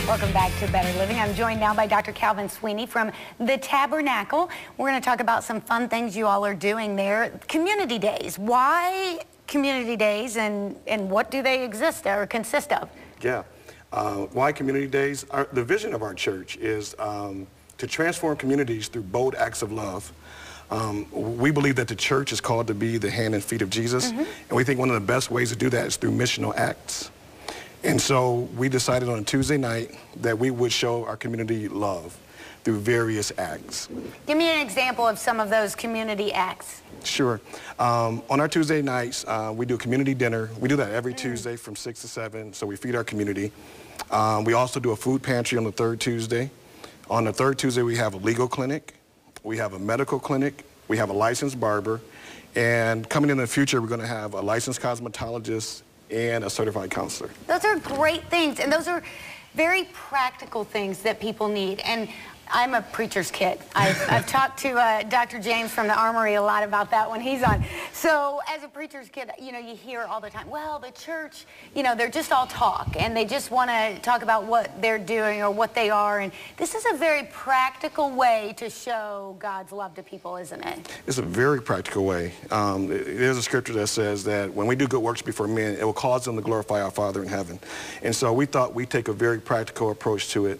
Welcome back to Better Living. I'm joined now by Dr. Calvin Sweeney from the Tabernacle. We're going to talk about some fun things you all are doing there. Community days. Why community days, and what do they exist or consist of? Yeah. Why community days? The vision of our church is to transform communities through bold acts of love. We believe that the church is called to be the hand and feet of Jesus, and we think one of the best ways to do that is through missional acts. And so we decided on a Tuesday night that we would show our community love through various acts. Give me an example of some of those community acts. Sure. On our Tuesday nights, we do a community dinner. We do that every Tuesday from 6 to 7, so we feed our community. We also do a food pantry on the third Tuesday. On the third Tuesday, we have a legal clinic. We have a medical clinic. We have a licensed barber. And coming in the future, we're going to have a licensed cosmetologist and a certified counselor. Those are great things, and those are very practical things that people need. And I'm a preacher's kid. I've talked to Dr. James from the Armory a lot about that when he's on. So as a preacher's kid, you know, you hear all the time, well, the church, you know, they're just all talk, and they just want to talk about what they're doing or what they are. And this is a very practical way to show God's love to people, isn't it? It's a very practical way. There's a scripture that says that when we do good works before men, it will cause them to glorify our Father in heaven. And so we thought we'd take a very practical approach to it.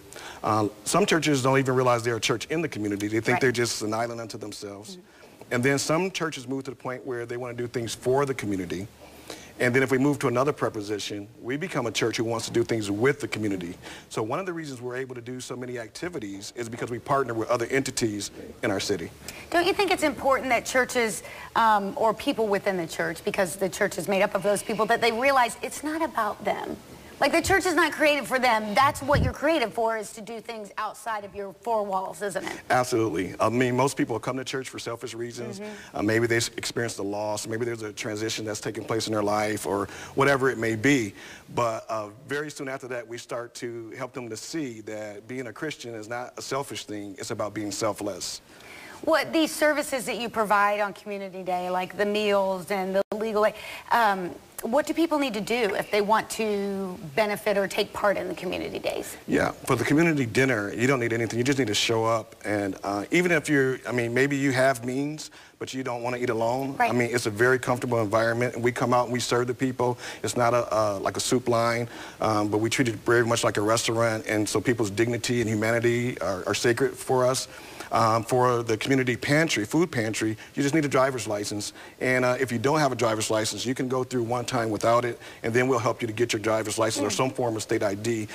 Some churches don't even realize they're a church in the community. They think they're just an island unto themselves. And then some churches move to the point where they want to do things for the community. And then if we move to another preposition, we become a church who wants to do things with the community. So one of the reasons we're able to do so many activities is because we partner with other entities in our city. Don't you think it's important that churches or people within the church, because the church is made up of those people, that they realize it's not about them? Like, the church is not created for them. That's what you're created for, is to do things outside of your four walls, isn't it? Absolutely. I mean, most people come to church for selfish reasons. Maybe they experienced a loss. Maybe there's a transition that's taking place in their life, or whatever it may be. But very soon after that, we start to help them to see that being a Christian is not a selfish thing. It's about being selfless. What these services that you provide on Community Day, like the meals and the legal aid, what do people need to do if they want to benefit or take part in the community days? Yeah, for the community dinner, you don't need anything. You just need to show up. And even if maybe you have means, but you don't want to eat alone. I mean, it's a very comfortable environment. And we come out and we serve the people. It's not like a soup line, but we treat it very much like a restaurant. And so people's dignity and humanity are sacred for us. For the community pantry, food pantry, you just need a driver's license. And if you don't have a driver's license, you can go through one time without it, and then we'll help you to get your driver's license or some form of state ID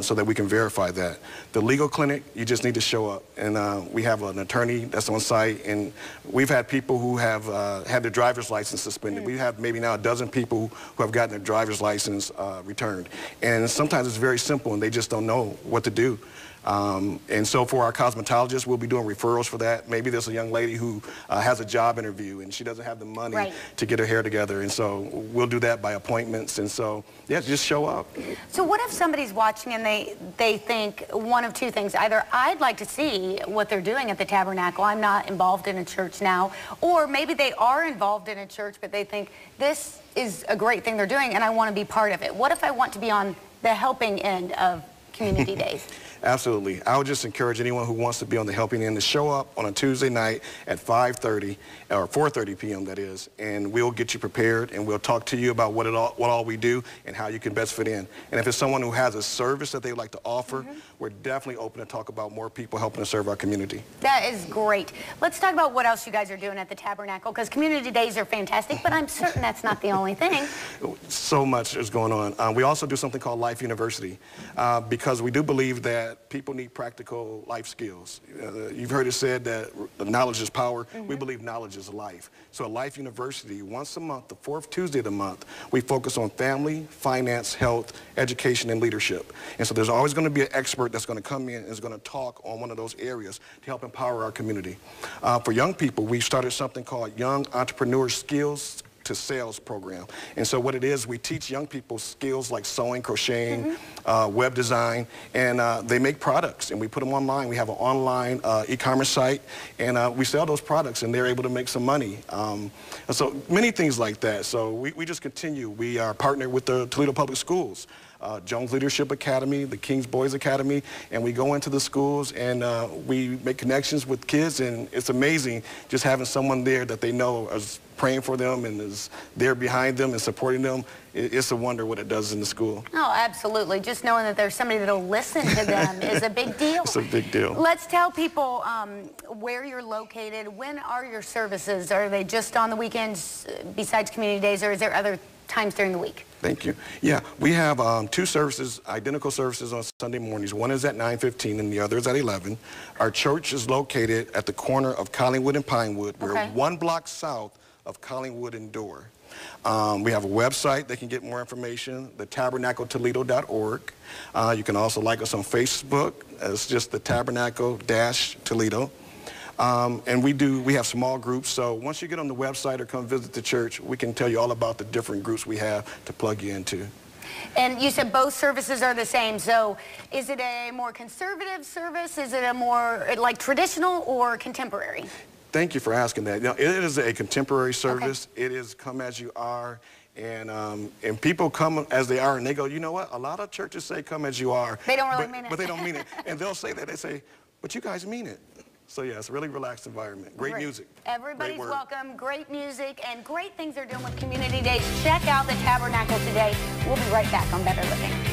so that we can verify that. The legal clinic, you just need to show up. And we have an attorney that's on site, and we've had people who have had their driver's license suspended. We have maybe now a dozen people who have gotten their driver's license returned. And sometimes it's very simple, and they just don't know what to do. And so for our cosmetologist, we'll be doing referrals for that. Maybe there's a young lady who has a job interview and she doesn't have the money to get her hair together. And so we'll do that by appointments. And so, yeah, just show up. So what if somebody's watching and they think one of two things? Either I'd like to see what they're doing at the Tabernacle. I'm not involved in a church now. Or maybe they are involved in a church, but they think this is a great thing they're doing and I want to be part of it. What if I want to be on the helping end of community days? Absolutely. I would just encourage anyone who wants to be on the helping end to show up on a Tuesday night at 5:30 or 4:30 p.m. that is, and we'll get you prepared and we'll talk to you about what all we do and how you can best fit in. And if it's someone who has a service that they'd like to offer, we're definitely open to talk about more people helping to serve our community. That is great. Let's talk about what else you guys are doing at the Tabernacle, because community days are fantastic, but I'm certain that's not the only thing. So much is going on. We also do something called Life University because we do believe that people need practical life skills. You've heard it said that knowledge is power. We believe knowledge is life. So at Life University, once a month, the fourth Tuesday of the month, we focus on family, finance, health, education, and leadership. And so there's always going to be an expert that's going to come in and is going to talk on one of those areas to help empower our community. For young people, we started something called Young Entrepreneur Skills to sales program. And so what it is, we teach young people skills like sewing, crocheting, web design, and they make products, and we put them online. We have an online e-commerce site, and we sell those products, and they're able to make some money. And so many things like that. So we just continue. We are partnered with the Toledo Public Schools, Jones Leadership Academy, the King's Boys Academy, and we go into the schools and we make connections with kids, and it's amazing just having someone there that they know is praying for them and is there behind them and supporting them. It's a wonder what it does in the school. Oh, absolutely. Just knowing that there's somebody that'll listen to them is a big deal. It's a big deal. Let's tell people where you're located. When are your services? Are they just on the weekends besides community days, or is there other times during the week? Thank you. Yeah, we have two services, identical services on Sunday mornings. One is at 9:15 and the other is at 11. Our church is located at the corner of Collingwood and Pinewood. We're 1 block south of Collingwood and Dorr. We have a website that can get more information, the tabernacletoledo.org. You can also like us on Facebook. It's just the Tabernacle-Toledo. And we have small groups, so once you get on the website or come visit the church, we can tell you all about the different groups we have to plug you into. And you said both services are the same, so is it a more conservative service? Is it a more like traditional or contemporary? Thank you for asking that. Now, it is a contemporary service. It is come as you are. And people come as they are, and they go, you know what? A lot of churches say come as you are. They don't really mean it. But they don't mean it. And they'll say that. They say, but you guys mean it. So yeah, it's a really relaxed environment. Great music. Everybody's welcome. Great music and great things they're doing with Community Days. Check out the Tabernacle today. We'll be right back on Better Living.